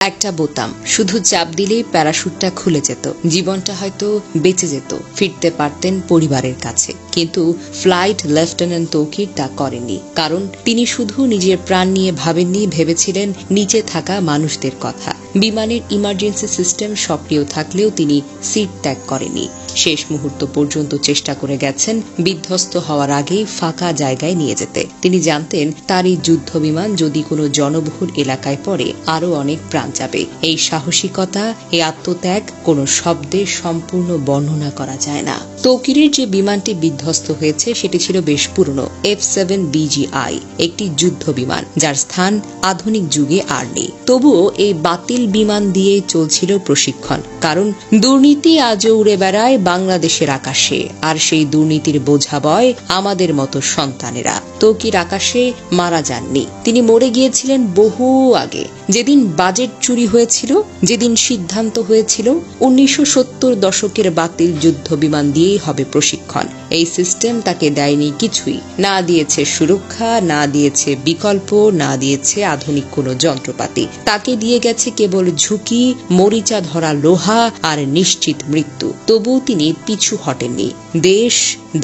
একটা বোতাম, শুধু চাপ দিলেই প্যারাশুটটা খুলে যেত, জীবনটা হয়তো বেঁচে যেত, ফিরতে পারতেন পরিবারের কাছে। কিন্তু ফ্লাইট লেফটেন্যান্ট তৌকির তা করেননি, কারণ তিনি শুধু নিজের প্রাণ নিয়ে ভাবেননি, ভেবেছিলেন নিচে থাকা মানুষদের কথা। বিমানের ইমার্জেন্সি সিস্টেম সক্রিয় থাকলেও তিনি সিট ত্যাগ করেননি। শেষ মুহূর্ত পর্যন্ত চেষ্টা করে গেছেন বিধ্বস্ত হওয়ার আগেই ফাঁকা জায়গায় নিয়ে যেতে। তিনি জানতেন তার এই যুদ্ধ বিমান যদি কোনো জনবহুল এলাকায় পড়ে আরো অনেক প্রাণ যাবে। এই সাহসিকতা, এই আত্মত্যাগ কোনো শব্দে সম্পূর্ণ বর্ণনা করা যায় না। তৌকিরের যে বিমানটি বিধ্বস্ত হয়েছে সেটি ছিল বেশ পুরনো F-7BGI, একটি যুদ্ধ বিমান যার স্থান আধুনিক যুগে আর নেই। তবুও এই বাতিল বিমান দিয়ে চলছিল প্রশিক্ষণ, কারণ দুর্নীতি আজও উড়ে বেড়ায় বাংলাদেশের আকাশে, আর সেই দুর্নীতির বোঝা বয় আমাদের মতো সন্তানেরা। তৌকির আকাশে মারা যাননি, তিনি মরে গিয়েছিলেন বহু আগে। যেদিন বাজেট চুরি হয়েছিল, যেদিন সিদ্ধান্ত হয়েছিল 1970 দশকের বাতিল যুদ্ধ বিমান দিয়েই হবে প্রশিক্ষণ, এই সিস্টেম তাকে দেয়নি কিছুই, না দিয়েছে সুরক্ষা, না দিয়েছে বিকল্প, না দিয়েছে আধুনিক কোনো যন্ত্রপাতি। তাকে দিয়ে গেছে কেবল ঝুঁকি, মরিচা ধরা লোহা আর নিশ্চিত মৃত্যু। তবুও তিনি পিছু হটেননি। দেশ,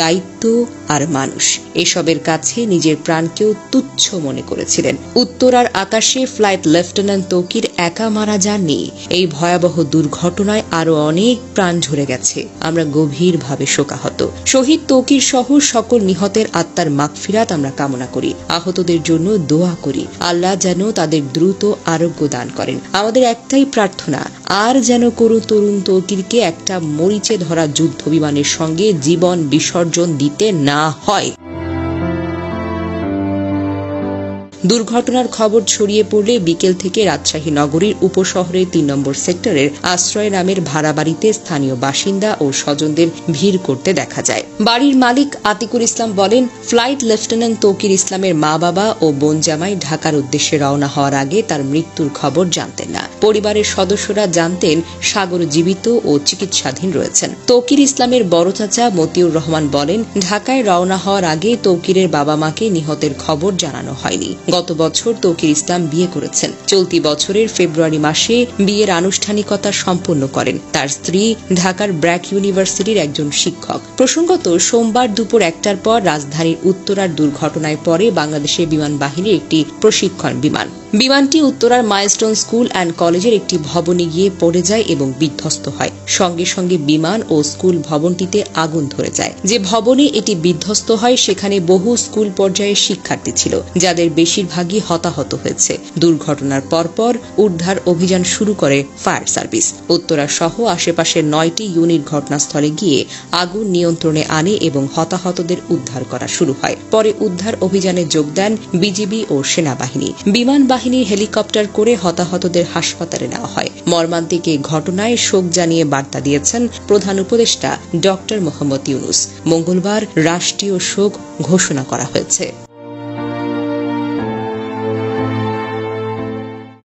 দায়িত্ব আর মানুষ, এসবের কাছে নিজের প্রাণকেও তুচ্ছ মনে করেছিলেন। উত্তরার আকাশে ফ্লাইট লেফটেন্যান্ট তৌকির একা মারা যাননি। এই ভয়াবহ দুর্ঘটনায় আরো অনেক প্রাণ ঝরে গেছে। আমরা গভীরভাবে শোকাহত। শহীদ তৌকির সহ সকল নিহতের আত্মার মাগফিরাত আমরা কামনা করি। আহতদের জন্য দোয়া করি, আল্লাহ যেন তাদের দ্রুত আরোগ্য দান করেন। আমাদের একটাই প্রার্থনা, আর যেন কোনো তরুণ তৌকিরকে একটা মরিচে ধরা যুদ্ধ বিমানের সঙ্গে জীবন বিসর্জন দিতে না হয়। দুর্ঘটনার খবর ছড়িয়ে পড়লে বিকেল থেকে রাজশাহী নগরীর উপশহরের 3 নম্বর সেক্টরের আশ্রয় নামের ভাড়া বাড়িতে স্থানীয় বাসিন্দা ও স্বজনদের ভিড় করতে দেখা যায়। বাড়ির মালিক আতিকুল ইসলাম বলেন, ফ্লাইট লেফটেন্যান্ট তৌকির ইসলামের মা বাবা ও বোন জামাই ঢাকার উদ্দেশ্যে রওনা হওয়ার আগে তার মৃত্যুর খবর জানতেন না। পরিবারের সদস্যরা জানতেন সাগর জীবিত ও চিকিৎসাধীন রয়েছেন। তৌকির ইসলামের বড় চাচা মতিউর রহমান বলেন, ঢাকায় রওনা হওয়ার আগে তৌকিরের বাবা মাকে নিহতের খবর জানানো হয়নি। গত বছর তৌকির ইসলাম বিয়ে করেছেন। চলতি বছরের ফেব্রুয়ারি মাসে বিয়ের আনুষ্ঠানিকতা সম্পন্ন করেন। তার স্ত্রী ঢাকার ব্র্যাক ইউনিভার্সিটির একজন শিক্ষক। প্রসঙ্গত, সোমবার দুপুর 1টার পর রাজধানীর উত্তরার দুর্ঘটনায় পরে বাংলাদেশের বিমান বাহিনীর একটি প্রশিক্ষণ বিমান। বিমানটি উত্তরার মাইলস্টোন স্কুল অ্যান্ড কলেজের একটি ভবনে গিয়ে পড়ে যায় এবং বিধ্বস্ত হয়। সঙ্গে সঙ্গে বিমান ও স্কুল ভবনটিতে আগুন ধরে যায়। যে ভবনে এটি বিধ্বস্ত হয় সেখানে বহু স্কুল পর্যায়ের শিক্ষার্থী ছিল, যাদের বেশিরভাগই হতাহত হয়েছে। দুর্ঘটনার পরপর উদ্ধার অভিযান শুরু করে ফায়ার সার্ভিস। উত্তরা সহ আশেপাশের 9টি ইউনিট ঘটনাস্থলে গিয়ে আগুন নিয়ন্ত্রণে আনে এবং হতাহতদের উদ্ধার করা শুরু হয়। পরে উদ্ধার অভিযানে যোগ দেন বিজিবি ও সেনাবাহিনী। বিমান বাহিনীর হেলিকপ্টার করে হতাহতদের হাসপাতালে নেওয়া হয়। মর্মান্তিক এই ঘটনায় শোক জানিয়ে বার্তা দিয়েছেন প্রধান উপদেষ্টা ডক্টর মোহাম্মদ ইউনূস। মঙ্গলবার রাষ্ট্রীয় শোক ঘোষণা করা হয়েছে।